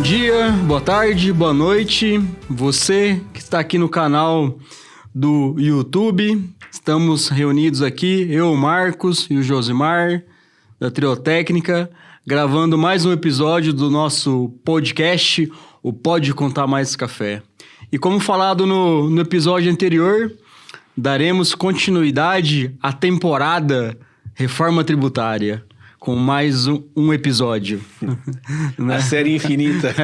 Bom dia, boa tarde, boa noite. Você que está aqui no canal do YouTube, estamos reunidos aqui, eu, o Marcos e o Josimar, da Triotécnica, gravando mais um episódio do nosso podcast, o Pode Contar Mais Café. E como falado no episódio anterior, daremos continuidade à temporada Reforma Tributária, com mais um episódio. Né? A série infinita.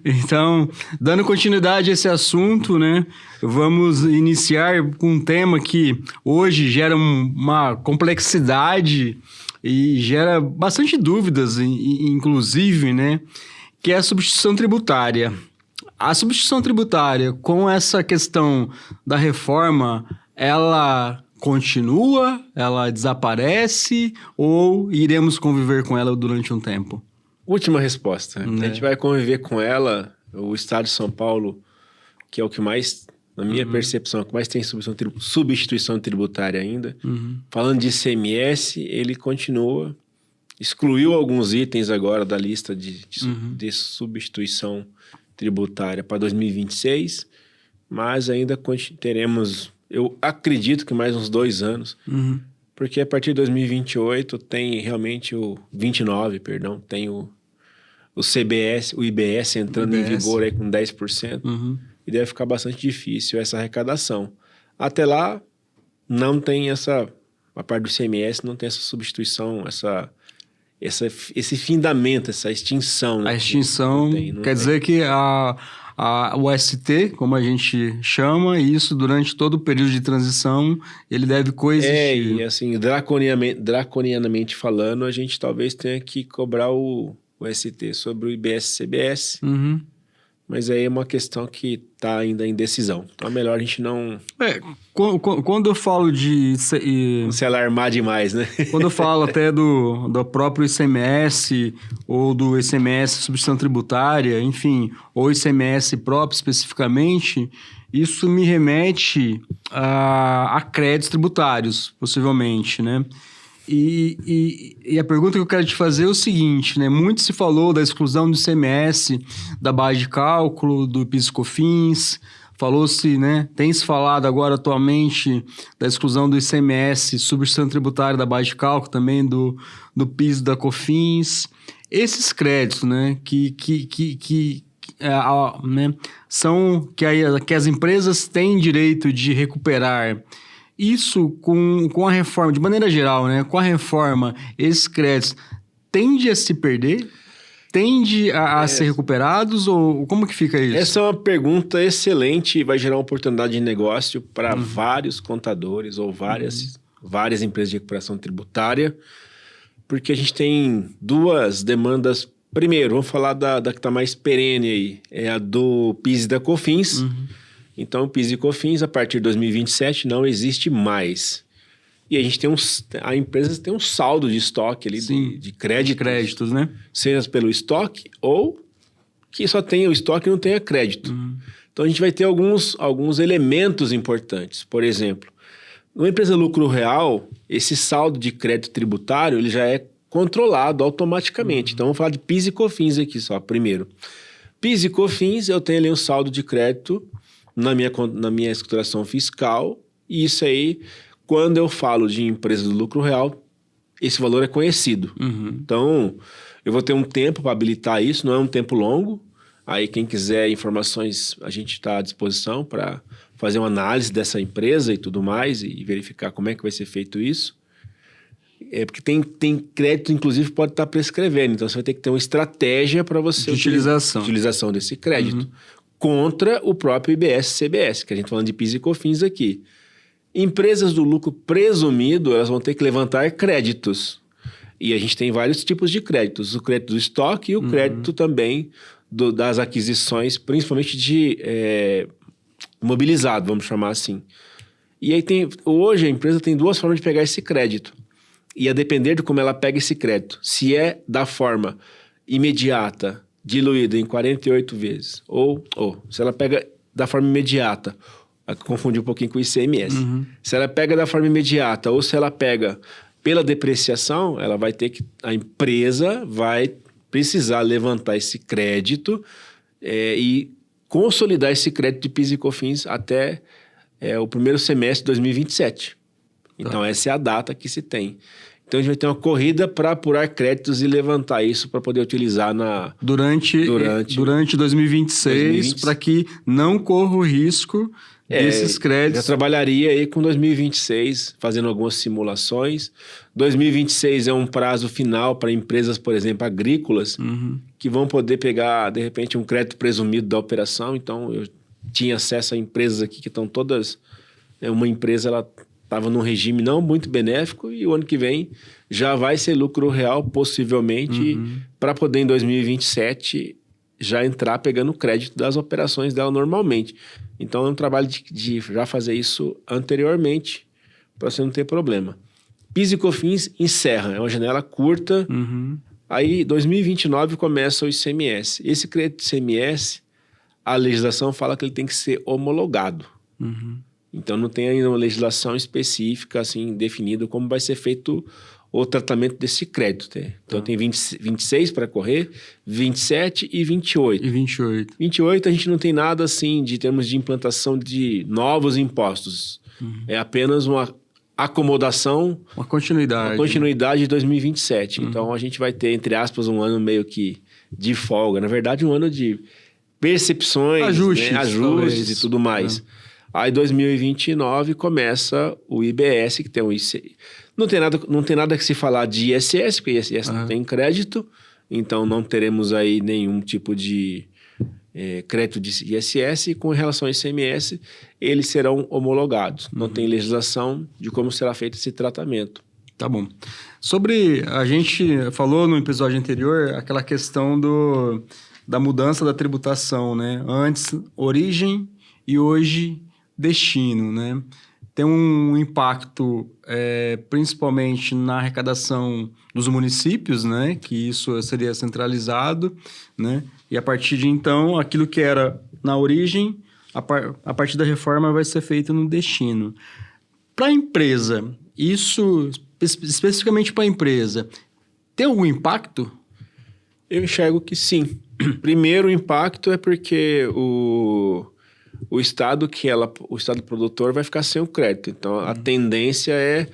Então, dando continuidade a esse assunto, né? Vamos iniciar com um tema que hoje gera uma complexidade e gera bastante dúvidas, inclusive, né? Que é a substituição tributária. A substituição tributária, com essa questão da reforma, ela continua, ela desaparece ou iremos conviver com ela durante um tempo? Última resposta. A gente vai conviver com ela, o Estado de São Paulo, que é o que mais, na minha percepção, o que mais tem substituição tributária ainda. Falando de ICMS, ele continua, excluiu alguns itens agora da lista de substituição tributária para 2026, mas ainda teremos... Eu acredito que mais uns 2 anos, porque a partir de 2028 tem realmente tem o CBS, o IBS entrando em vigor aí com 10%, e deve ficar bastante difícil essa arrecadação. Até lá, não tem a parte do ICMS não tem essa substituição, esse findamento, essa extinção. Né? A extinção quer dizer que o ST, como a gente chama, isso durante todo o período de transição, ele deve coexistir. E assim, draconianamente falando, a gente talvez tenha que cobrar o ST sobre o IBS-CBS, mas aí é uma questão que está ainda em decisão. Então é melhor a gente não... Quando eu falo de... Não se alarmar demais, né? Quando eu falo até do próprio ICMS ou do ICMS substituição tributária, enfim, ou ICMS próprio especificamente, isso me remete a créditos tributários, possivelmente, né? E a pergunta que eu quero te fazer é o seguinte, né? Muito se falou da exclusão do ICMS, da base de cálculo, do PIS/COFINS, falou-se, né? Tem-se falado agora atualmente da exclusão do ICMS, substituição tributária da base de cálculo, também do PIS da COFINS. Esses créditos, né? Né? São que as empresas têm direito de recuperar. Isso com a reforma, de maneira geral, né? Com a reforma, esses créditos tende a se perder? Tende a ser recuperados? Ou como que fica isso? Essa é uma pergunta excelente e vai gerar uma oportunidade de negócio para vários contadores ou várias empresas de recuperação tributária, porque a gente tem 2 demandas. Primeiro, vamos falar da que está mais perene aí, é a do PIS e da COFINS. Então, o PIS e COFINS, a partir de 2027, não existe mais. E a gente a empresa tem um saldo de estoque ali, de créditos, né? Seja pelo estoque ou que só tenha o estoque e não tenha crédito. Então, a gente vai ter alguns elementos importantes. Por exemplo, numa empresa lucro real, esse saldo de crédito tributário ele já é controlado automaticamente. Então, vamos falar de PIS e COFINS aqui só, primeiro. PIS e COFINS, eu tenho ali um saldo de crédito na minha escrituração fiscal, e isso aí, quando eu falo de empresa do lucro real, esse valor é conhecido. Então, eu vou ter um tempo para habilitar isso, não é um tempo longo. Aí, quem quiser informações, a gente está à disposição para fazer uma análise dessa empresa e tudo mais, e verificar como é que vai ser feito isso. Porque tem crédito, inclusive, pode estar prescrevendo. Então, você vai ter que ter uma estratégia para você... utilização desse crédito. Contra o próprio IBS-CBS, que a gente está falando de PIS e COFINS aqui. Empresas do lucro presumido, elas vão ter que levantar créditos. E a gente tem vários tipos de créditos. O crédito do estoque e o crédito também das aquisições, principalmente de imobilizado, vamos chamar assim. E aí hoje a empresa tem 2 formas de pegar esse crédito. E a depender de como ela pega esse crédito, se é da forma imediata, diluída em 48 vezes, ou se ela pega da forma imediata, confundi um pouquinho com o ICMS, se ela pega da forma imediata, ou se ela pega pela depreciação, ela vai ter que, a empresa vai precisar levantar esse crédito e consolidar esse crédito de PIS e COFINS até o primeiro semestre de 2027. Então, essa é a data que se tem. Então, a gente vai ter uma corrida para apurar créditos e levantar isso para poder utilizar durante 2026, para que não corra o risco desses créditos. Já trabalharia aí com 2026, fazendo algumas simulações. 2026 é um prazo final para empresas, por exemplo, agrícolas, que vão poder pegar, de repente, um crédito presumido da operação. Então, eu tinha acesso a empresas aqui que estão todas... Uma empresa, ela estava num regime não muito benéfico e o ano que vem já vai ser lucro real, possivelmente, para poder, em 2027, já entrar pegando crédito das operações dela normalmente. Então, é um trabalho de já fazer isso anteriormente, para você não ter problema. PIS e COFINS encerra, é uma janela curta. Aí, 2029, começa o ICMS. Esse crédito ICMS, a legislação fala que ele tem que ser homologado. Então, não tem ainda uma legislação específica, assim, definida como vai ser feito o tratamento desse crédito. Então, tem 26 para correr, 27 e 28. E 28. 28, a gente não tem nada, assim, de termos de implantação de novos impostos. É apenas uma acomodação... Uma continuidade. Uma continuidade de 2027. Então, a gente vai ter, entre aspas, um ano meio que de folga. Na verdade, um ano de percepções, ajustes e tudo mais. Aí, 2029, começa o IBS, que tem o IC. Não tem nada que se falar de ISS, porque ISS não tem crédito. Então, não teremos aí nenhum tipo de crédito de ISS. E com relação ao ICMS, eles serão homologados. Não tem legislação de como será feito esse tratamento. Tá bom. A gente falou no episódio anterior aquela questão da mudança da tributação, né? Antes, origem e hoje... destino, né? Tem um impacto principalmente na arrecadação dos municípios, né? Que isso seria centralizado, né? E a partir de então, aquilo que era na origem, a partir da reforma vai ser feito no destino. Para a empresa, isso, especificamente para a empresa, tem algum impacto? Eu enxergo que sim. Primeiro, o impacto é porque o estado produtor vai ficar sem o crédito. Então, a tendência é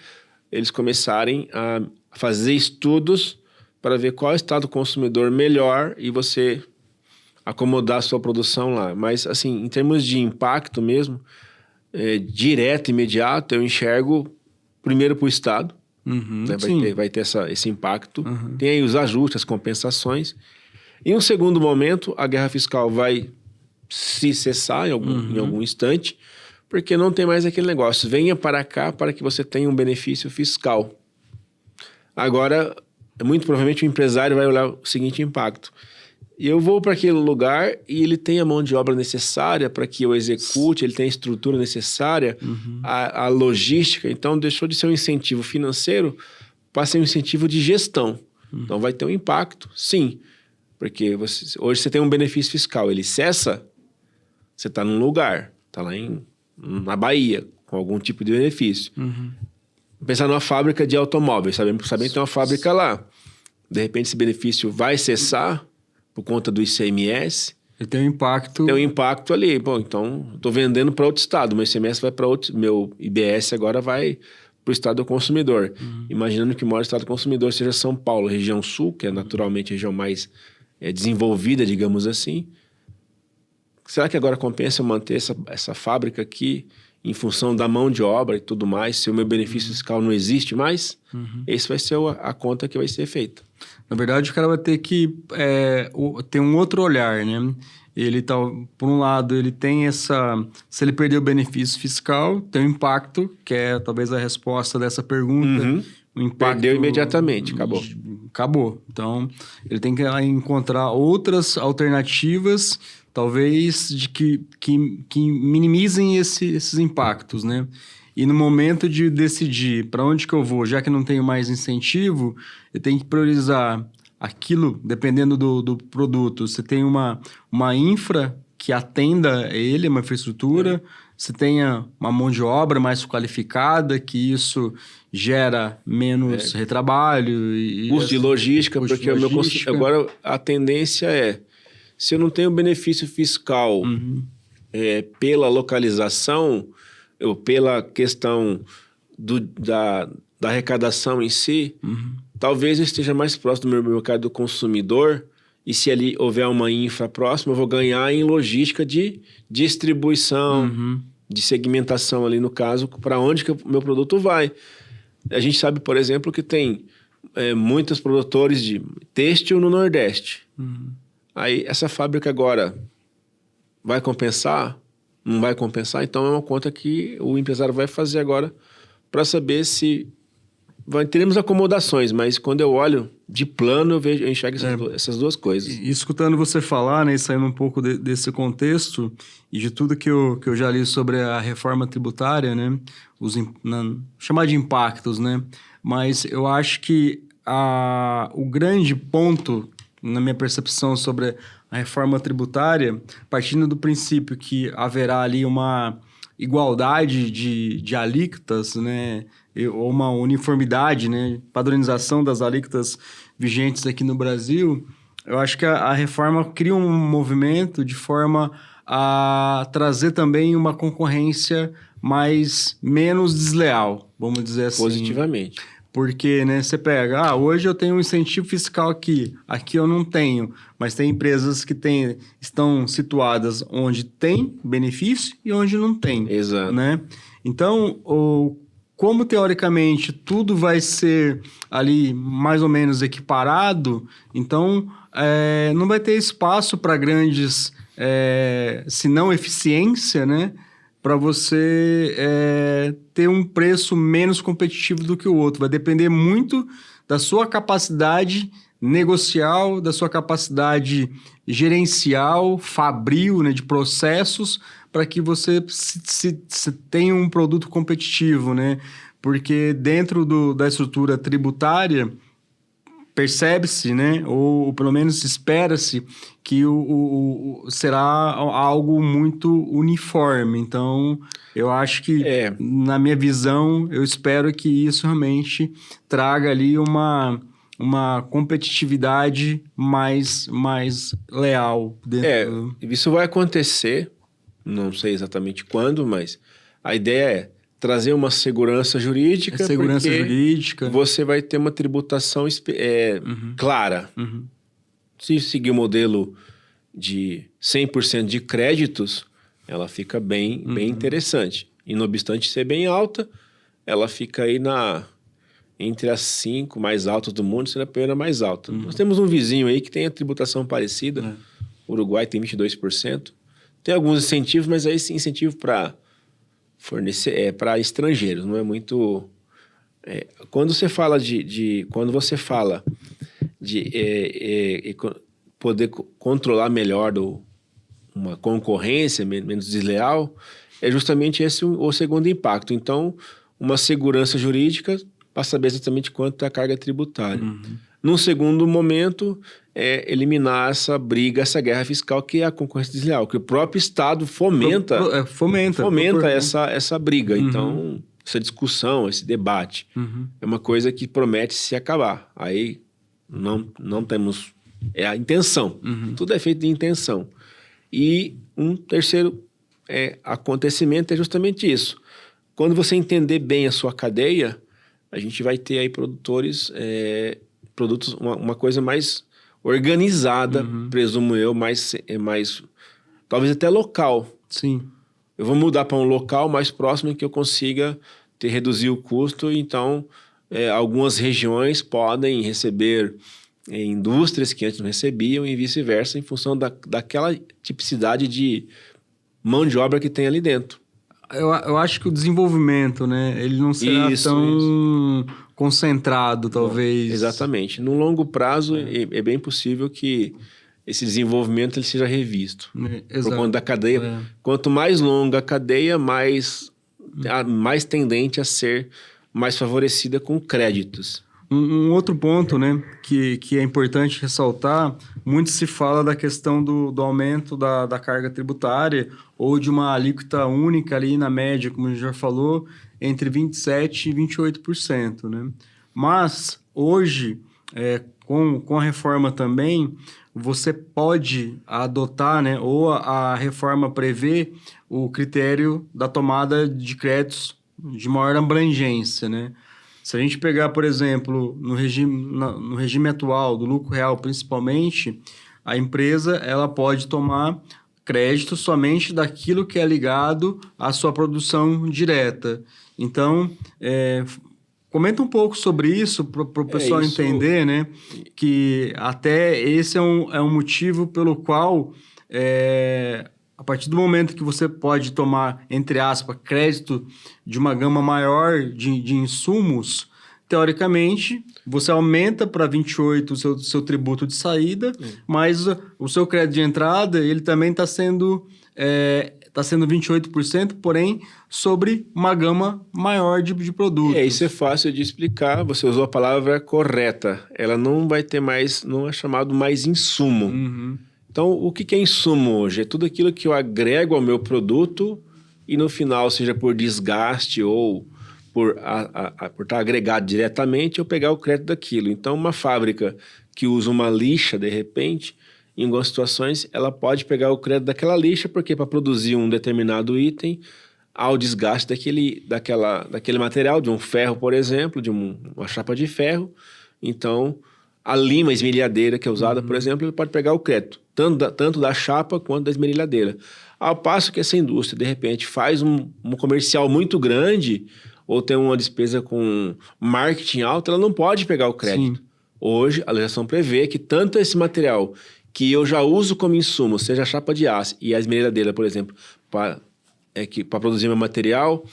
eles começarem a fazer estudos para ver qual é o estado consumidor melhor e você acomodar a sua produção lá. Mas, assim, em termos de impacto mesmo, direto, imediato, eu enxergo primeiro para o estado. Né? Vai ter esse impacto. Tem aí os ajustes, as compensações. Em um segundo momento, a guerra fiscal vai se cessar em algum instante, porque não tem mais aquele negócio. Venha para cá para que você tenha um benefício fiscal. Agora, muito provavelmente o empresário vai olhar o seguinte impacto. Eu vou para aquele lugar e ele tem a mão de obra necessária para que eu execute, ele tem a estrutura necessária, a logística. Então, deixou de ser um incentivo financeiro para ser um incentivo de gestão. Então, vai ter um impacto, sim. Porque hoje você tem um benefício fiscal, ele cessa... Você está num lugar, está lá na Bahia, com algum tipo de benefício. Pensar numa fábrica de automóveis, sabendo que tem uma fábrica lá. De repente, esse benefício vai cessar por conta do ICMS. E tem um impacto... Tem um impacto ali. Bom, então, estou vendendo para outro estado. Meu ICMS vai para outro... Meu IBS agora vai para o estado do consumidor. Imaginando que o maior estado do consumidor seja São Paulo, região sul, que é naturalmente a região mais desenvolvida, digamos assim. Será que agora compensa eu manter essa fábrica aqui em função da mão de obra e tudo mais, se o meu benefício fiscal não existe mais? Esse vai ser a conta que vai ser feita. Na verdade, o cara vai ter que ter um outro olhar, né? Ele tá, por um lado, ele tem essa... Se ele perder o benefício fiscal, tem um impacto, que é talvez a resposta dessa pergunta. O impacto, perdeu imediatamente, acabou. Acabou. Então, ele tem que encontrar outras alternativas... talvez que minimizem esses impactos, né? E no momento de decidir para onde que eu vou, já que não tenho mais incentivo, eu tenho que priorizar aquilo, dependendo do produto. Você tem uma infra que atenda ele, uma infraestrutura, você tenha uma mão de obra mais qualificada, que isso gera menos retrabalho. Custo de logística, porque agora a tendência é, se eu não tenho benefício fiscal pela localização, ou pela questão da arrecadação em si, talvez eu esteja mais próximo do meu mercado do consumidor, e se ali houver uma infra próxima, eu vou ganhar em logística de distribuição, de segmentação ali no caso, para onde que o meu produto vai. A gente sabe, por exemplo, que tem muitos produtores de têxtil no Nordeste. Aí essa fábrica agora vai compensar? Não vai compensar? Então é uma conta que o empresário vai fazer agora para saber se... teremos acomodações, mas quando eu olho de plano, eu enxergo essas duas coisas. E escutando você falar, né, saindo um pouco desse contexto e de tudo que eu já li sobre a reforma tributária, né, chamar de impactos, né, mas eu acho que o grande ponto, na minha percepção, sobre a reforma tributária, partindo do princípio que haverá ali uma igualdade de alíquotas, né, ou uma uniformidade, né, padronização das alíquotas vigentes aqui no Brasil, eu acho que a reforma cria um movimento de forma a trazer também uma concorrência menos desleal, vamos dizer assim. Positivamente. Porque, né, você pega, hoje eu tenho um incentivo fiscal aqui eu não tenho, mas tem empresas que estão situadas onde tem benefício e onde não tem. Exato. Né? Então, como teoricamente tudo vai ser ali mais ou menos equiparado, então não vai ter espaço para grandes, se não eficiência, né? Para você ter um preço menos competitivo do que o outro. Vai depender muito da sua capacidade negocial, da sua capacidade gerencial, fabril, né, de processos, para que você se tenha um produto competitivo, né? Porque dentro da estrutura tributária, percebe-se, né, ou pelo menos espera-se que será algo muito uniforme. Então, eu acho que, na minha visão, eu espero que isso realmente traga ali uma competitividade mais leal. Isso vai acontecer, não sei exatamente quando, mas a ideia é trazer uma segurança jurídica. Você vai ter uma tributação clara. Se seguir o modelo de 100% de créditos, ela fica bem interessante. E não obstante ser bem alta, ela fica aí entre as 5 mais altas do mundo, sendo a primeira mais alta. Nós temos um vizinho aí que tem a tributação parecida. O Uruguai tem 22%. Tem alguns incentivos, mas aí esse incentivo para fornecer para estrangeiros, não é muito... quando você fala de poder controlar melhor uma concorrência menos desleal, é justamente esse o segundo impacto. Então, uma segurança jurídica para saber exatamente quanto é a carga tributária. Num segundo momento, eliminar essa briga, essa guerra fiscal que é a concorrência desleal, que o próprio Estado fomenta essa briga. Então, essa discussão, esse debate, é uma coisa que promete se acabar. Aí não temos... É a intenção. Tudo é feito de intenção. E um terceiro acontecimento é justamente isso. Quando você entender bem a sua cadeia, a gente vai ter aí produtos, uma coisa mais organizada, presumo eu, mais talvez até local. Sim. Eu vou mudar para um local mais próximo em que eu consiga reduzir o custo. Então, algumas regiões podem receber indústrias que antes não recebiam e vice-versa, em função daquela tipicidade de mão de obra que tem ali dentro. Eu acho que o desenvolvimento, né, ele não será tão concentrado, talvez. Bom, exatamente. No longo prazo, é bem possível que esse desenvolvimento ele seja revisto. Por conta da cadeia. Quanto mais longa a cadeia, mais tendente a ser mais favorecida com créditos. Um outro ponto, né, que é importante ressaltar, muito se fala da questão do aumento da carga tributária ou de uma alíquota única ali na média, como a gente já falou, entre 27% e 28%, né? Mas, hoje, com a reforma também, você pode adotar, né, ou a reforma prevê o critério da tomada de créditos de maior abrangência, né? Se a gente pegar, por exemplo, no regime atual, do lucro real principalmente, a empresa ela pode tomar crédito somente daquilo que é ligado à sua produção direta. Então, comenta um pouco sobre isso para o pessoal entender, né? Que até esse é um motivo pelo qual, a partir do momento que você pode tomar, entre aspas, crédito de uma gama maior de insumos, teoricamente, você aumenta para 28% o seu tributo de saída, mas o seu crédito de entrada ele também está sendo 28%, porém, sobre uma gama maior de produtos. Isso é fácil de explicar, você usou a palavra correta. Ela não vai ter mais, não é chamado mais insumo. Uhum. Então, o que é insumo hoje? É tudo aquilo que eu agrego ao meu produto e no final, seja por desgaste ou por estar agregado diretamente, eu pegar o crédito daquilo. Então, uma fábrica que usa uma lixa, de repente, em algumas situações, ela pode pegar o crédito daquela lixa, porque para produzir um determinado item, há o desgaste daquele material, de um ferro, por exemplo, de uma chapa de ferro. Então, a lima esmerilhadeira que é usada, por exemplo, ele pode pegar o crédito, tanto da chapa quanto da esmerilhadeira. Ao passo que essa indústria, de repente, faz um comercial muito grande ou tem uma despesa com marketing alto, ela não pode pegar o crédito. Sim. Hoje, a legislação prevê que tanto esse material que eu já uso como insumo, seja a chapa de aço e a esmerilhadeira, por exemplo, para produzir meu material,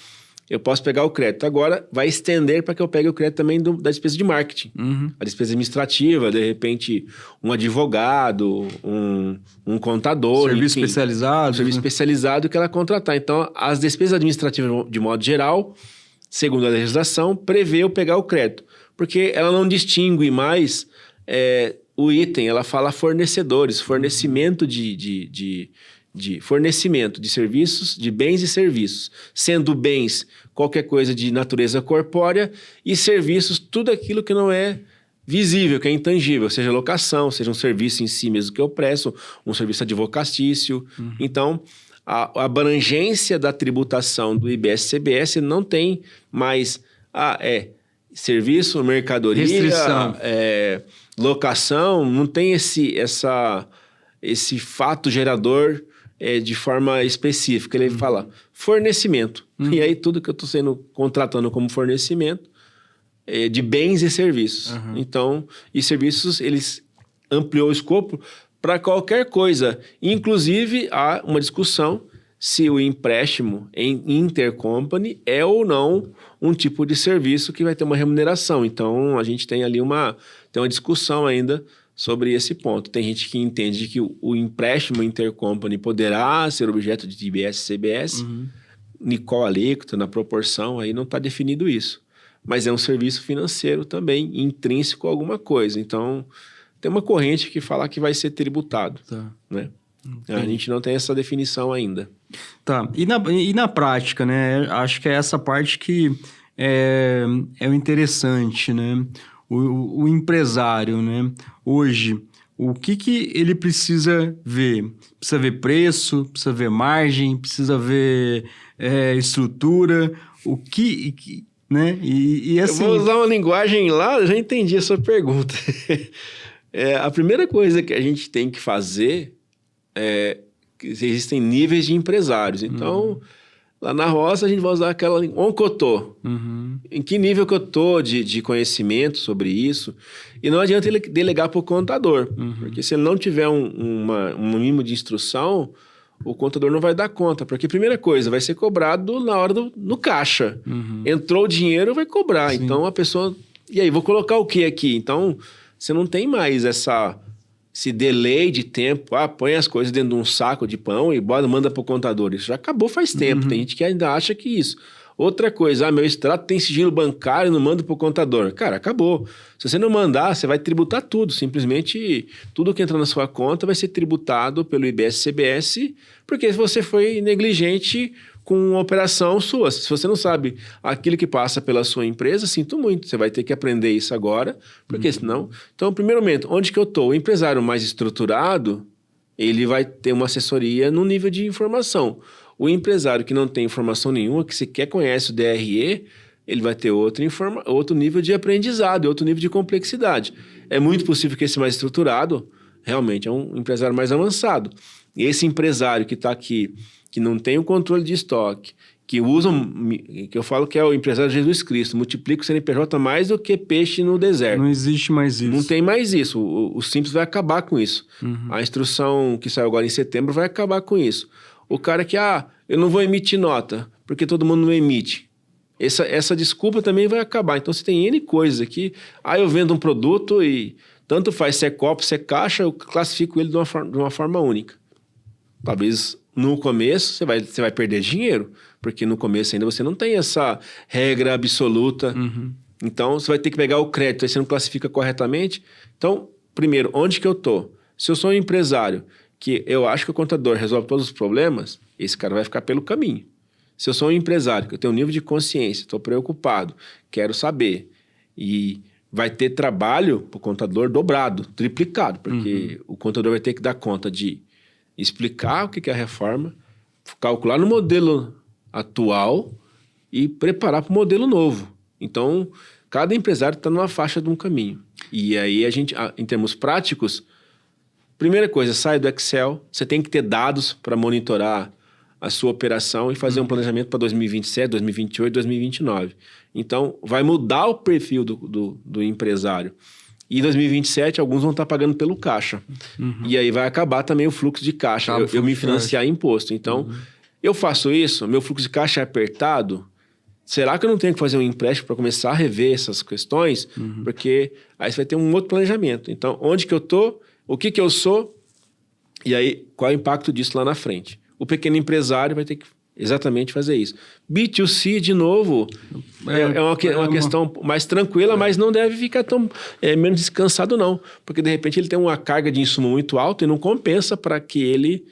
eu posso pegar o crédito. Agora, vai estender para que eu pegue o crédito também da despesa de marketing. Uhum. A despesa administrativa, de repente, um advogado, um contador. Serviço enfim, especializado. Um serviço especializado que ela contratar. Então, as despesas administrativas, de modo geral, segundo a legislação, prevê eu pegar o crédito. Porque ela não distingue mais o item, ela fala fornecedores, fornecimento fornecimento de serviços, de bens e serviços, sendo bens qualquer coisa de natureza corpórea e serviços tudo aquilo que não é visível, que é intangível, seja locação, seja um serviço em si mesmo que eu presto, um serviço advocatício. Uhum. Então, a abrangência da tributação do IBS-CBS não tem mais serviço, mercadoria, restrição. Locação, não tem esse fato gerador de forma específica. Ele fala fornecimento. E aí tudo que eu estou contratando como fornecimento de bens e serviços. Uhum. Então, e serviços, eles ampliou o escopo para qualquer coisa. Inclusive, há uma discussão se o empréstimo em intercompany é ou não um tipo de serviço que vai ter uma remuneração. Então, a gente tem ali tem uma discussão ainda sobre esse ponto. Tem gente que entende que o empréstimo intercompany poderá ser objeto de IBS-CBS, em qual alíquota, na proporção, aí não está definido isso. Mas é um serviço financeiro também, intrínseco a alguma coisa. Então, tem uma corrente que fala que vai ser tributado. Tá. Né? A gente não tem essa definição ainda. Tá. E na prática, né? Acho que é essa parte que é o interessante, né? O empresário, né? Hoje, o que ele precisa ver? Precisa ver preço, precisa ver margem, precisa ver estrutura, né? E assim... Eu vou usar uma linguagem lá, eu já entendi a sua pergunta. A primeira coisa que a gente tem que fazer que existem níveis de empresários. Então, lá na roça, a gente vai usar aquela... Onde que eu tô? Em que nível que eu tô de conhecimento sobre isso? E não adianta ele delegar para o contador. Porque se ele não tiver um mínimo de instrução, o contador não vai dar conta. Porque, primeira coisa, vai ser cobrado na hora no caixa. Entrou o dinheiro, vai cobrar. Sim. Então, a pessoa... E aí, vou colocar o que aqui? Então, você não tem mais esse delay de tempo, põe as coisas dentro de um saco de pão e manda para o contador. Isso já acabou faz tempo. Tem gente que ainda acha que isso. Outra coisa, meu extrato tem sigilo bancário, não mando para o contador. Cara, acabou. Se você não mandar, você vai tributar tudo. Simplesmente tudo que entra na sua conta vai ser tributado pelo IBS-CBS, porque você foi negligente com uma operação sua. Se você não sabe aquilo que passa pela sua empresa, sinto muito. Você vai ter que aprender isso agora, porque senão... Então, primeiro momento, onde que eu estou? O empresário mais estruturado, ele vai ter uma assessoria no nível de informação. O empresário que não tem informação nenhuma, que sequer conhece o DRE, ele vai ter outro nível de aprendizado, outro nível de complexidade. É muito possível que esse mais estruturado realmente é um empresário mais avançado. E esse empresário que está aqui, que não tem o controle de estoque, que eu falo que é o empresário de Jesus Cristo, multiplica o CNPJ mais do que peixe no deserto. Não existe mais isso. Não tem mais isso. O Simples vai acabar com isso. A instrução que saiu agora em setembro vai acabar com isso. O cara que, eu não vou emitir nota, porque todo mundo não emite. Essa desculpa também vai acabar. Então, você tem N coisas aqui. Eu vendo um produto e tanto faz se é copo, se é caixa, eu classifico ele de uma forma única. Talvez no começo você vai perder dinheiro, porque no começo ainda você não tem essa regra absoluta. Então, você vai ter que pegar o crédito, aí você não classifica corretamente. Então, primeiro, onde que eu estou? Se eu sou um empresário que eu acho que o contador resolve todos os problemas, esse cara vai ficar pelo caminho. Se eu sou um empresário, que eu tenho um nível de consciência, estou preocupado, quero saber, e vai ter trabalho para o contador dobrado, triplicado, porque o contador vai ter que dar conta de explicar o que é a reforma, calcular no modelo atual e preparar para o modelo novo. Então, cada empresário está numa faixa de um caminho. E aí, a gente, em termos práticos, primeira coisa, sai do Excel, você tem que ter dados para monitorar a sua operação e fazer um planejamento para 2027, 2028, 2029. Então, vai mudar o perfil do empresário. E em 2027, alguns vão estar pagando pelo caixa. E aí vai acabar também o fluxo de caixa, eu me financiar imposto. Então, eu faço isso, meu fluxo de caixa é apertado, será que eu não tenho que fazer um empréstimo para começar a rever essas questões? Porque aí você vai ter um outro planejamento. Então, onde que eu estou? O que eu sou? E aí, qual é o impacto disso lá na frente? O pequeno empresário vai ter que exatamente fazer isso. B2C, de novo, é uma questão mais tranquila, mas não deve ficar tão menos descansado, não. Porque, de repente, ele tem uma carga de insumo muito alta e não compensa para que ele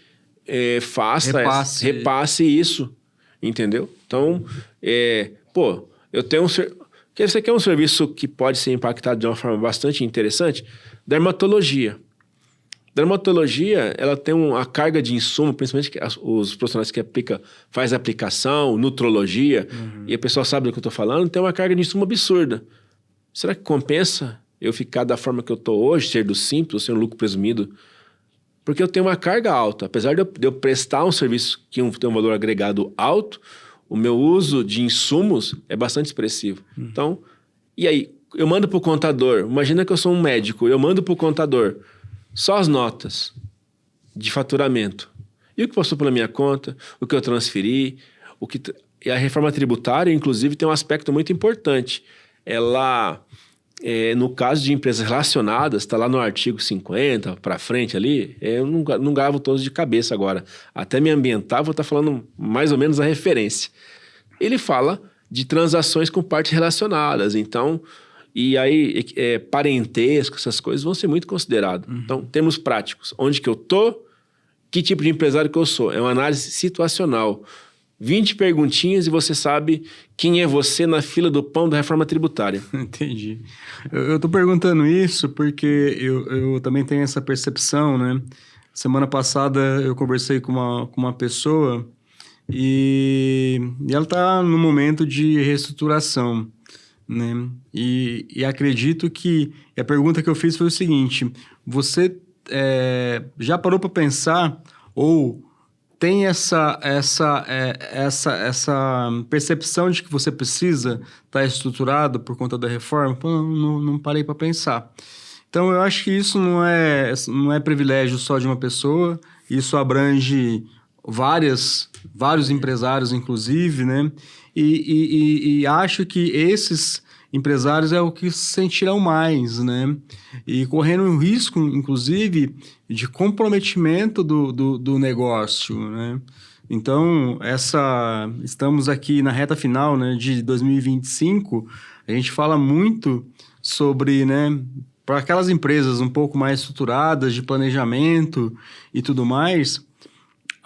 repasse isso. Entendeu? Então, eu tenho você quer um serviço que pode ser impactado de uma forma bastante interessante? Dermatologia. Dermatologia, ela tem uma carga de insumo, principalmente os profissionais que faz aplicação, nutrologia, e a pessoa sabe do que eu estou falando, tem uma carga de insumo absurda. Será que compensa eu ficar da forma que eu estou hoje, ser do Simples, ou ser um lucro presumido? Porque eu tenho uma carga alta. Apesar de eu prestar um serviço que tem um valor agregado alto, o meu uso de insumos é bastante expressivo. Então, e aí, eu mando para o contador, imagina que eu sou um médico, eu mando para o contador só as notas de faturamento. E o que passou pela minha conta, o que eu transferi, e a reforma tributária, inclusive, tem um aspecto muito importante. Ela, no caso de empresas relacionadas, está lá no artigo 50, para frente ali, eu não gravo todos de cabeça agora. Até me ambientar, vou estar falando mais ou menos a referência. Ele fala de transações com partes relacionadas, então... E aí, parentesco, essas coisas vão ser muito consideradas. Então, termos práticos. Onde que eu estou? Que tipo de empresário que eu sou? É uma análise situacional. 20 perguntinhas e você sabe quem é você na fila do pão da reforma tributária. Entendi. Eu estou perguntando isso porque eu também tenho essa percepção, né? Semana passada eu conversei com uma pessoa e ela está no momento de reestruturação, né? E acredito que a pergunta que eu fiz foi o seguinte: você já parou para pensar ou tem essa percepção de que você precisa estar estruturado por conta da reforma? Pô, não parei para pensar. Então, eu acho que isso não é privilégio só de uma pessoa, isso abrange vários empresários, inclusive, né? E acho que esses empresários é o que se sentirão mais, né? E correndo um risco, inclusive, de comprometimento do negócio, né? Então, estamos aqui na reta final, né, de 2025, a gente fala muito sobre, né, para aquelas empresas um pouco mais estruturadas, de planejamento e tudo mais,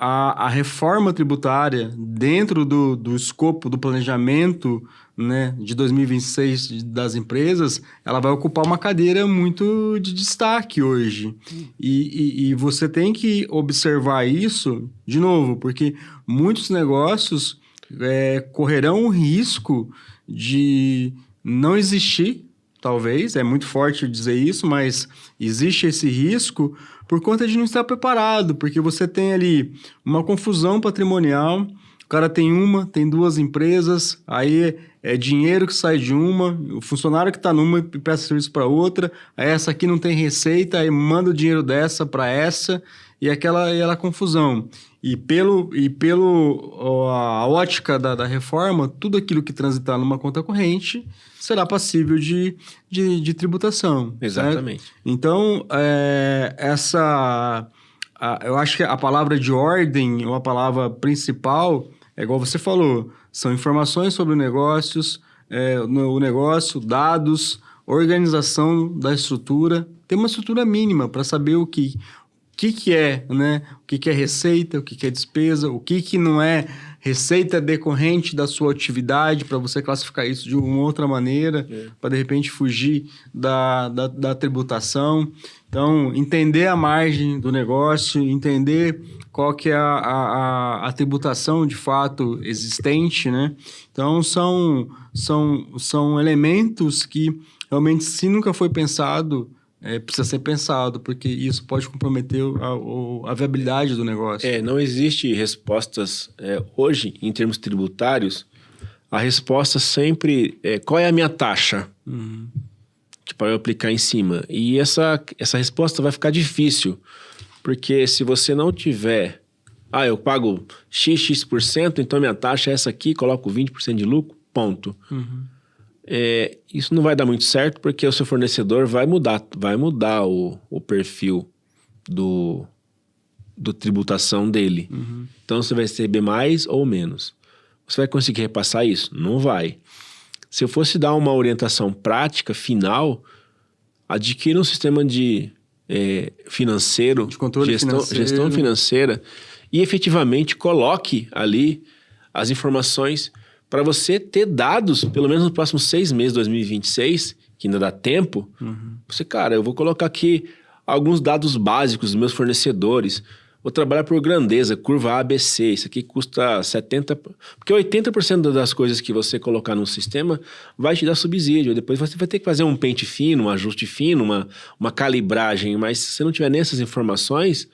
a reforma tributária dentro do escopo do planejamento, né, de 2026 das empresas, ela vai ocupar uma cadeira muito de destaque hoje. E você tem que observar isso, de novo, porque muitos negócios correrão o risco de não existir, talvez, é muito forte dizer isso, mas existe esse risco por conta de não estar preparado, porque você tem ali uma confusão patrimonial, o cara tem duas empresas, aí é dinheiro que sai de uma, o funcionário que está numa e presta serviço para outra, aí essa aqui não tem receita, aí manda o dinheiro dessa para essa, e aquela confusão. E a ótica da reforma, tudo aquilo que transitar numa conta corrente será passível de tributação. Exatamente. Certo? Então, eu acho que a palavra de ordem, ou a palavra principal, é igual você falou, são informações sobre negócios, o negócio, dados, organização da estrutura. Tem uma estrutura mínima para saber o que é, né? O que é receita, o que é despesa, o que não é receita decorrente da sua atividade, para você classificar isso de uma outra maneira, para de repente fugir da tributação. Então, entender a margem do negócio, entender qual que é a tributação de fato existente, né? Então, são elementos que realmente, se nunca foi pensado, precisa ser pensado, porque isso pode comprometer a viabilidade do negócio. Não existe respostas hoje, em termos tributários, a resposta sempre é qual é a minha taxa? Para eu aplicar em cima. E essa resposta vai ficar difícil, porque se você não tiver... eu pago XX%, então minha taxa é essa aqui, coloco 20% de lucro, ponto. Isso não vai dar muito certo, porque o seu fornecedor vai mudar o perfil do tributação dele. Então, você vai receber mais ou menos. Você vai conseguir repassar isso? Não vai. Se eu fosse dar uma orientação prática, final, adquira um sistema financeiro, de controle gestão financeira, e efetivamente coloque ali as informações para você ter dados, pelo menos nos próximos 6 meses de 2026, que ainda dá tempo. Eu vou colocar aqui alguns dados básicos dos meus fornecedores. Vou trabalhar por grandeza, curva ABC. Isso aqui custa 70... Porque 80% das coisas que você colocar no sistema vai te dar subsídio. Depois você vai ter que fazer um pente fino, um ajuste fino, uma calibragem. Mas se você não tiver nessas informações,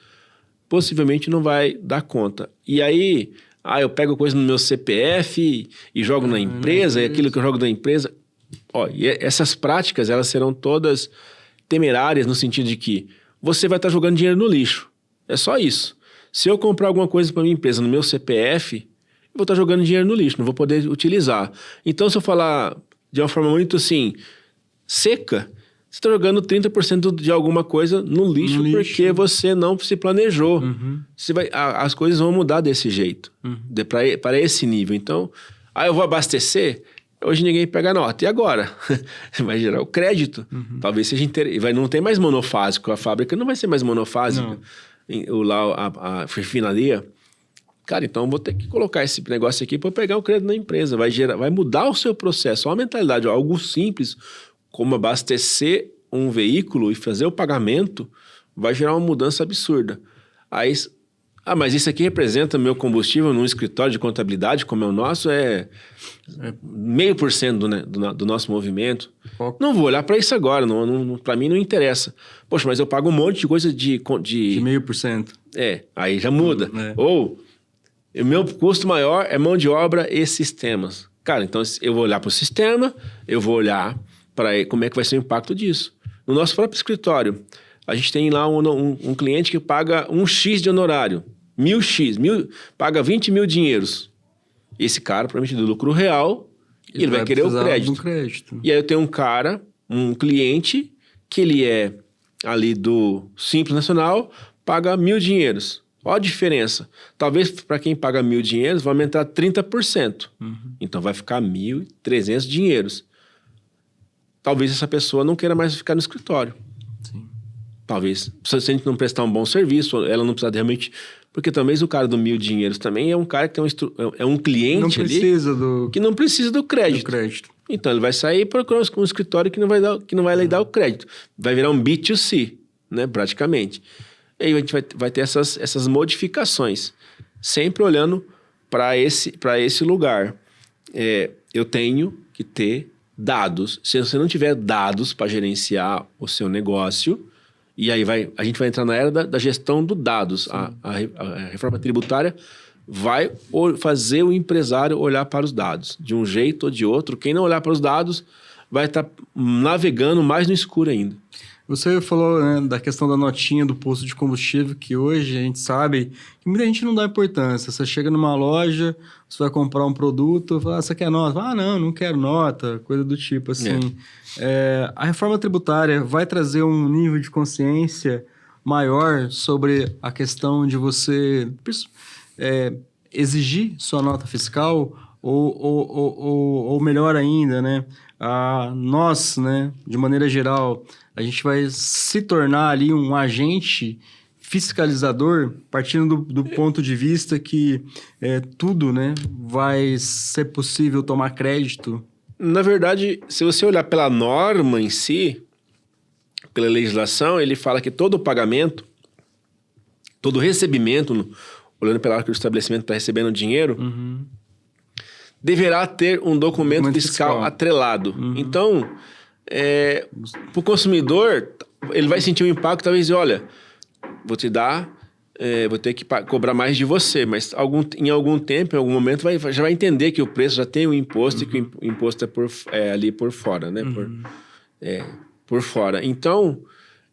possivelmente não vai dar conta. E aí... eu pego coisa no meu CPF e jogo na empresa, e aquilo que eu jogo na empresa... E essas práticas, elas serão todas temerárias no sentido de que você vai estar jogando dinheiro no lixo. É só isso. Se eu comprar alguma coisa para minha empresa no meu CPF, eu vou estar jogando dinheiro no lixo, não vou poder utilizar. Então, se eu falar de uma forma muito assim, seca, você está jogando 30% de alguma coisa no lixo porque você não se planejou. As coisas vão mudar desse jeito, para esse nível. Então, eu vou abastecer, hoje ninguém pega nota. E agora? Vai gerar o crédito. Talvez seja não tem mais monofásico. A fábrica não vai ser mais monofásica. A refinaria. Cara, então vou ter que colocar esse negócio aqui para pegar o crédito na empresa. Vai mudar o seu processo. Uma mentalidade, algo simples, como abastecer um veículo e fazer o pagamento, vai gerar uma mudança absurda. Mas isso aqui representa meu combustível num escritório de contabilidade, como é o nosso, 0,5% do nosso movimento. Não vou olhar para isso agora, para mim não interessa. Poxa, mas eu pago um monte de coisa de 0,5%. Aí já muda. Ou, o meu custo maior é mão de obra e sistemas. Cara, então eu vou olhar para o sistema, eu vou olhar para como é que vai ser o impacto disso. No nosso próprio escritório, a gente tem lá um cliente que paga 1x de honorário. 1.000x, paga 20 mil dinheiros. Esse cara, provavelmente do lucro real, ele vai querer o crédito. E aí eu tenho um cliente, que ele é ali do Simples Nacional, paga 1.000 dinheiros. Olha a diferença. Talvez para quem paga 1.000 dinheiros vai aumentar 30%. Então vai ficar 1.300 dinheiros. Talvez essa pessoa não queira mais ficar no escritório. Sim. Talvez. Se a gente não prestar um bom serviço, ela não precisa realmente... Porque talvez o cara do 1.000 dinheiros também é um cara que tem é um cliente não precisa ali que não precisa do crédito. Então ele vai sair para um escritório que não vai lhe dar o crédito. Vai virar um B2C, né, praticamente. E aí a gente vai ter essas modificações. Sempre olhando para esse lugar. Eu tenho que ter dados. Se você não tiver dados para gerenciar o seu negócio... E aí a gente vai entrar na era da gestão dos dados. A reforma tributária vai fazer o empresário olhar para os dados. De um jeito ou de outro. Quem não olhar para os dados vai estar navegando mais no escuro ainda. Você falou, né, da questão da notinha do posto de combustível, que hoje a gente sabe que muita gente não dá importância. Você chega numa loja, você vai comprar um produto, fala, você quer nota? Ah, não quero nota, coisa do tipo assim. A reforma tributária vai trazer um nível de consciência maior sobre a questão de você exigir sua nota fiscal ou melhor ainda, né? Nós, né, de maneira geral, a gente vai se tornar ali um agente fiscalizador, partindo do ponto de vista que tudo, né, vai ser possível tomar crédito. Na verdade, se você olhar pela norma em si, pela legislação, ele fala que todo pagamento, todo recebimento, olhando pela hora que o estabelecimento está recebendo dinheiro, deverá ter um documento fiscal atrelado. Então, para o consumidor, ele vai sentir um impacto, talvez, olha, vou te dar, vou ter que cobrar mais de você, mas em algum tempo, em algum momento, já vai entender que o preço já tem um imposto e que o imposto é ali por fora, né? Por fora. Então,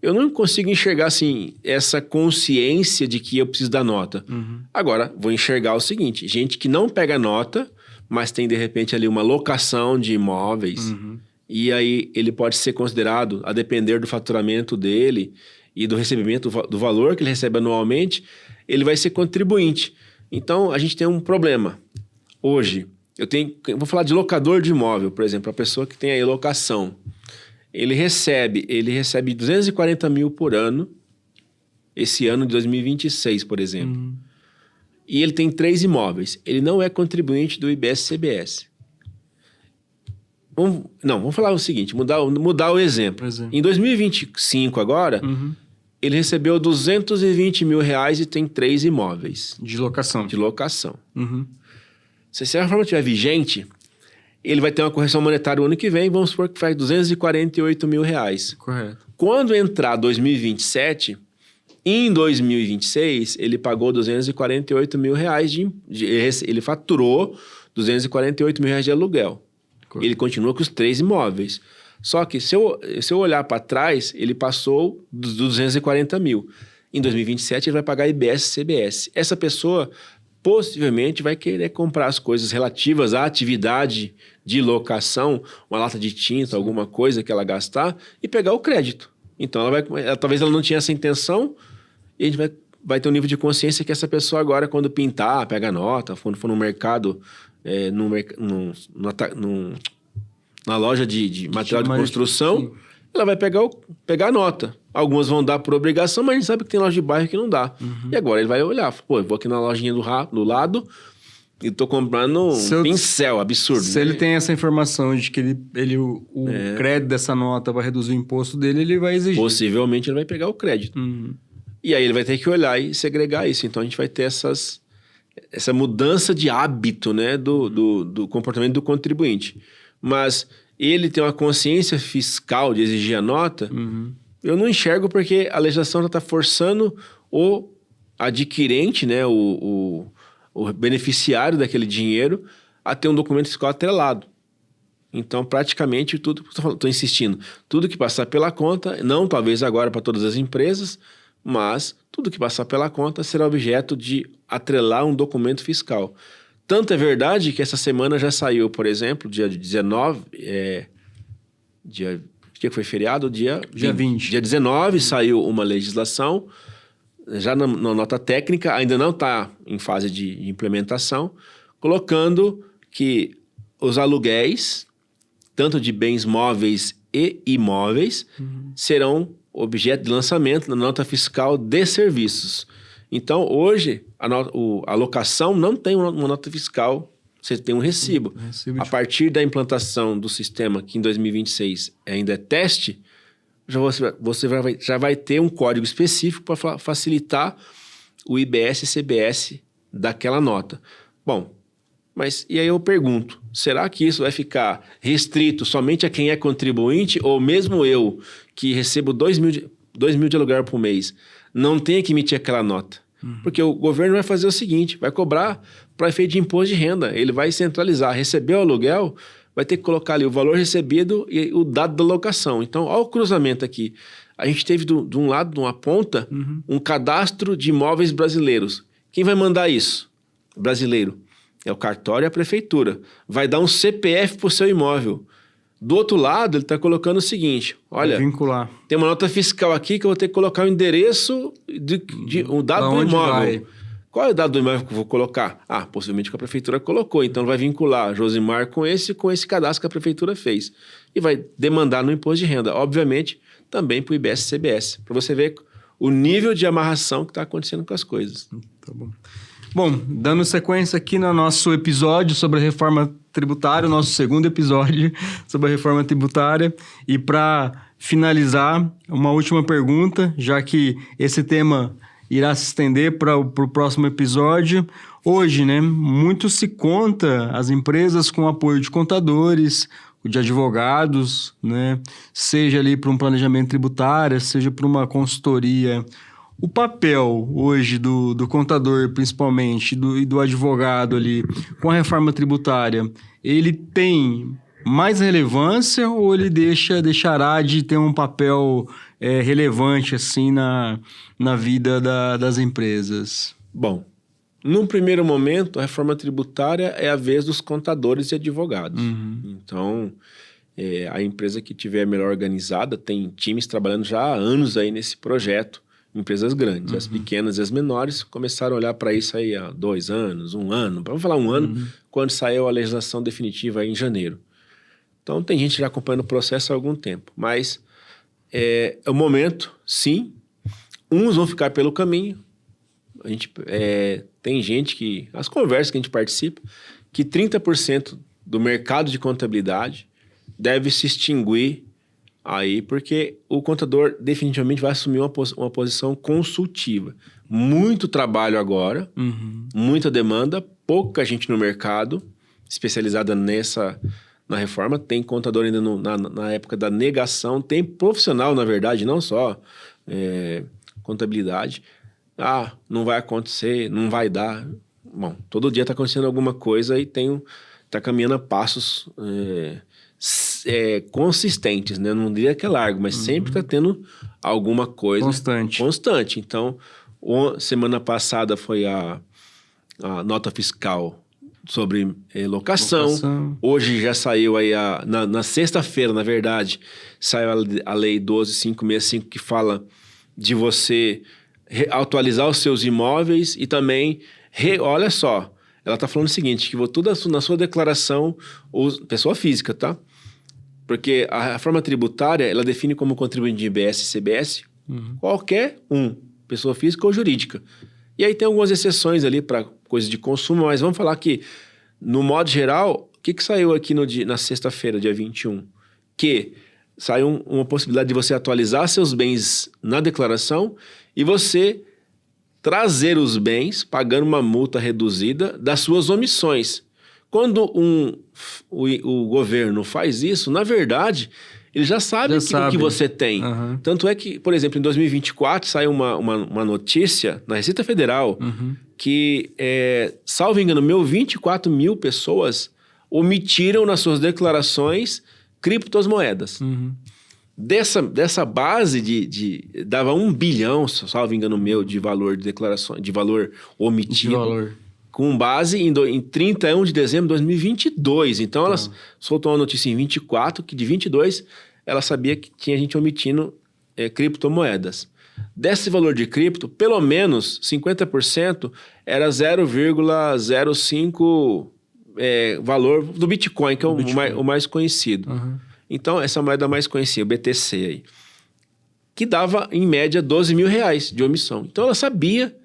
eu não consigo enxergar, assim, essa consciência de que eu preciso da nota. Agora, vou enxergar o seguinte, gente que não pega nota, mas tem, de repente, ali uma locação de imóveis, e aí ele pode ser considerado, a depender do faturamento dele e do recebimento, do valor que ele recebe anualmente, ele vai ser contribuinte. Então, a gente tem um problema. Hoje, eu vou falar de locador de imóvel, por exemplo, a pessoa que tem aí locação. Ele recebe 240 mil por ano, esse ano de 2026, por exemplo. E ele tem 3 imóveis. Ele não é contribuinte do IBS-CBS. Vamos falar o seguinte, mudar o exemplo. Em 2025 agora, ele recebeu 220 mil reais e tem 3 imóveis. De locação. Se a reforma estiver vigente, ele vai ter uma correção monetária o ano que vem, vamos supor que faz 248 mil reais. Correto. Quando entrar 2027... Em 2026, ele pagou 248 mil reais ele faturou 248 mil reais de aluguel. Correto. Ele continua com os 3 imóveis. Só que se eu olhar para trás, ele passou dos 240 mil. Em 2027, ele vai pagar IBS-CBS. Essa pessoa possivelmente vai querer comprar as coisas relativas à atividade de locação, uma lata de tinta, alguma coisa que ela gastar, e pegar o crédito. Então, talvez ela não tinha essa intenção, e a gente vai ter um nível de consciência que essa pessoa agora, quando pintar, pega nota, quando for no mercado, na loja de material de construção, ela vai pegar a nota. Algumas vão dar por obrigação, mas a gente sabe que tem loja de bairro que não dá. E agora ele vai olhar, pô, eu vou aqui na lojinha do lado e tô comprando um pincel absurdo. Se ele tem essa informação de que o crédito dessa nota vai reduzir o imposto dele, ele vai exigir. Possivelmente ele vai pegar o crédito. E aí ele vai ter que olhar e segregar isso. Então a gente vai ter essa mudança de hábito, né, do comportamento do contribuinte. Mas ele tem uma consciência fiscal de exigir a nota, eu não enxergo porque a legislação já está forçando o adquirente, né, o beneficiário daquele dinheiro a ter um documento fiscal atrelado. Então, praticamente, estou insistindo, tudo que passar pela conta, não talvez agora para todas as empresas, mas tudo que passar pela conta será objeto de atrelar um documento fiscal. Tanto é verdade que essa semana já saiu, por exemplo, dia 19, dia que foi feriado? Dia 20. Dia 19 saiu uma legislação já na nota técnica, ainda não está em fase de implementação, colocando que os aluguéis, tanto de bens móveis e imóveis, serão objeto de lançamento na nota fiscal de serviços. Então, hoje, a locação não tem uma nota fiscal, você tem um recibo. A partir da implantação do sistema, que em 2026 ainda é teste, você já vai ter um código específico para facilitar o IBS e CBS daquela nota. Bom, mas e aí eu pergunto, será que isso vai ficar restrito somente a quem é contribuinte, ou mesmo eu, que recebo 2 mil de aluguel por mês, não tenha que emitir aquela nota? Porque o governo vai fazer o seguinte, vai cobrar para efeito de imposto de renda, ele vai centralizar, recebeu o aluguel, vai ter que colocar ali o valor recebido e o dado da locação. Então, olha o cruzamento aqui. A gente teve de um lado, de uma ponta, um cadastro de imóveis brasileiros. Quem vai mandar isso? Brasileiro. É o cartório e a prefeitura. Vai dar um CPF para o seu imóvel. Do outro lado, ele está colocando o seguinte, olha, vincular. Tem uma nota fiscal aqui que eu vou ter que colocar o endereço, o dado do imóvel. Vai? Qual é o dado do imóvel que eu vou colocar? Possivelmente que a prefeitura colocou. Então, vai vincular Josimar com esse cadastro que a prefeitura fez. E vai demandar no imposto de renda. Obviamente, também para o IBS e CBS. Para você ver o nível de amarração que está acontecendo com as coisas. Tá bom. Bom, dando sequência aqui no nosso episódio sobre a reforma tributária, o nosso segundo episódio sobre a reforma tributária. E para finalizar, uma última pergunta, já que esse tema irá se estender para o próximo episódio. Hoje, né, muito se conta as empresas com apoio de contadores, de advogados, né, seja ali para um planejamento tributário, seja para uma consultoria. O papel hoje do contador, principalmente, e do advogado ali, com a reforma tributária, ele tem mais relevância ou ele deixará de ter um papel relevante assim na vida das empresas? Bom, num primeiro momento, a reforma tributária é a vez dos contadores e advogados. Então, a empresa que tiver melhor organizada, tem times trabalhando já há anos aí nesse projeto, empresas grandes. As pequenas e as menores começaram a olhar para isso aí há 2 anos, 1 ano, vamos falar 1 ano, quando saiu a legislação definitiva aí em janeiro. Então, tem gente já acompanhando o processo há algum tempo. Mas é o momento, sim. Uns vão ficar pelo caminho. A gente, tem gente que... As conversas que a gente participa, que 30% do mercado de contabilidade deve se extinguir aí, porque o contador definitivamente vai assumir uma posição consultiva. Muito trabalho agora, muita demanda, pouca gente no mercado especializada na reforma. Tem contador ainda na época da negação, tem profissional, na verdade, não só contabilidade. Não vai acontecer, não vai dar. Bom, todo dia está acontecendo alguma coisa e está caminhando a passos consistentes, né? Não diria que é largo, mas sempre está tendo alguma coisa constante. Então, semana passada foi a nota fiscal sobre locação. Hoje já saiu aí, na sexta-feira, na verdade, saiu a lei 12.565, que fala de você atualizar os seus imóveis e também, olha só, ela está falando o seguinte, que tudo na sua declaração, pessoa física, tá? Porque a reforma tributária, ela define como contribuinte de IBS e CBS qualquer pessoa física ou jurídica. E aí tem algumas exceções ali para coisas de consumo, mas vamos falar que, no modo geral, o que saiu aqui na sexta-feira, dia 21? Que saiu uma possibilidade de você atualizar seus bens na declaração e você trazer os bens pagando uma multa reduzida das suas omissões. Quando o governo faz isso, na verdade, ele já sabe o que você tem. Tanto é que, por exemplo, em 2024 saiu uma notícia na Receita Federal que, salvo engano, 24 mil pessoas omitiram nas suas declarações criptomoedas. Dessa base dava 1 bilhão, salvo engano meu, de valor de declarações, de valor omitido. Com base em 31 de dezembro de 2022. Então, ela soltou uma notícia em 24, que de 22 ela sabia que tinha gente omitindo criptomoedas. Desse valor de cripto, pelo menos 50% era 0,05 valor do Bitcoin, que é o mais conhecido. Uhum. Então, essa moeda mais conhecida, o BTC aí, que dava, em média, R$12.000 de omissão. Então, ela sabia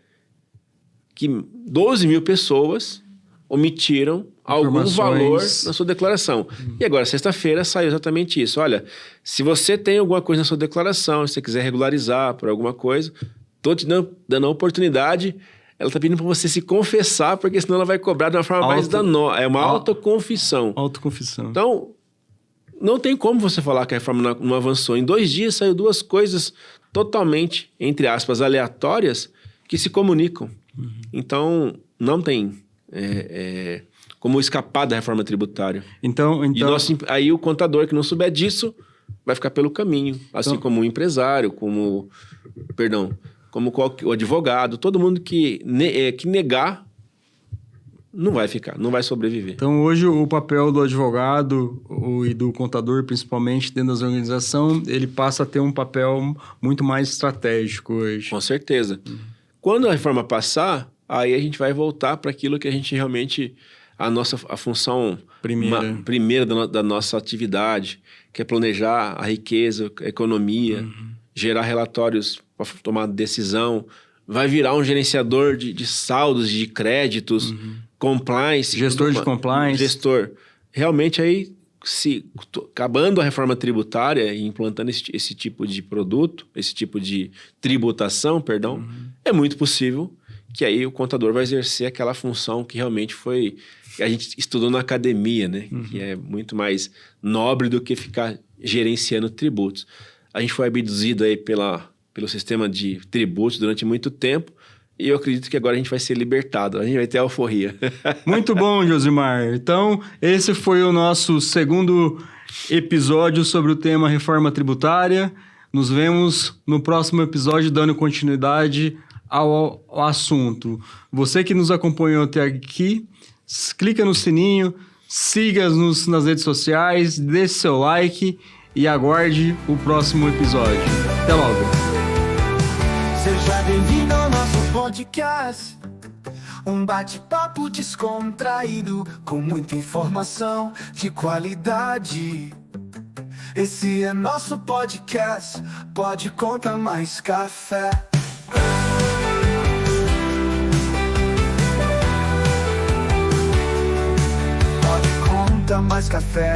que 12 mil pessoas omitiram algum valor na sua declaração. E agora, sexta-feira, saiu exatamente isso. Olha, se você tem alguma coisa na sua declaração, se você quiser regularizar por alguma coisa, estou te dando a oportunidade. Ela está pedindo para você se confessar, porque senão ela vai cobrar de uma forma mais danosa. É uma autoconfissão. Autoconfissão. Então, não tem como você falar que a reforma não avançou. Em 2 dias, saiu 2 coisas totalmente, entre aspas, aleatórias, que se comunicam. Uhum. Então, não tem como escapar da reforma tributária. Então... Aí o contador que não souber disso vai ficar pelo caminho. Assim como o empresário, como o advogado, todo mundo que negar não vai ficar, não vai sobreviver. Então, hoje, o papel do advogado e do contador, principalmente dentro das organizações, ele passa a ter um papel muito mais estratégico hoje. Com certeza. Quando a reforma passar, aí a gente vai voltar para aquilo que a gente realmente... A função primeira da nossa atividade, que é planejar a riqueza, a economia, gerar relatórios para tomar decisão, vai virar um gerenciador de saldos, de créditos, compliance. Gestor de compliance. Gestor. Realmente aí, acabando a reforma tributária e implantando esse tipo de produto, esse tipo de tributação, é muito possível que aí o contador vai exercer aquela função que realmente a gente estudou na academia, né? Que é muito mais nobre do que ficar gerenciando tributos. A gente foi abduzido aí pelo sistema de tributos durante muito tempo e eu acredito que agora a gente vai ser libertado, a gente vai ter alforria. Muito bom, Josimar. Então, esse foi o nosso segundo episódio sobre o tema reforma tributária. Nos vemos no próximo episódio dando continuidade ao assunto. Você que nos acompanhou até aqui, clica no sininho, siga-nos nas redes sociais, deixe seu like e aguarde o próximo episódio. Até logo! Seja bem-vindo ao nosso podcast, um bate-papo descontraído com muita informação de qualidade. Esse é nosso podcast, Pode Conta Mais Café. Pode Conta Mais Café.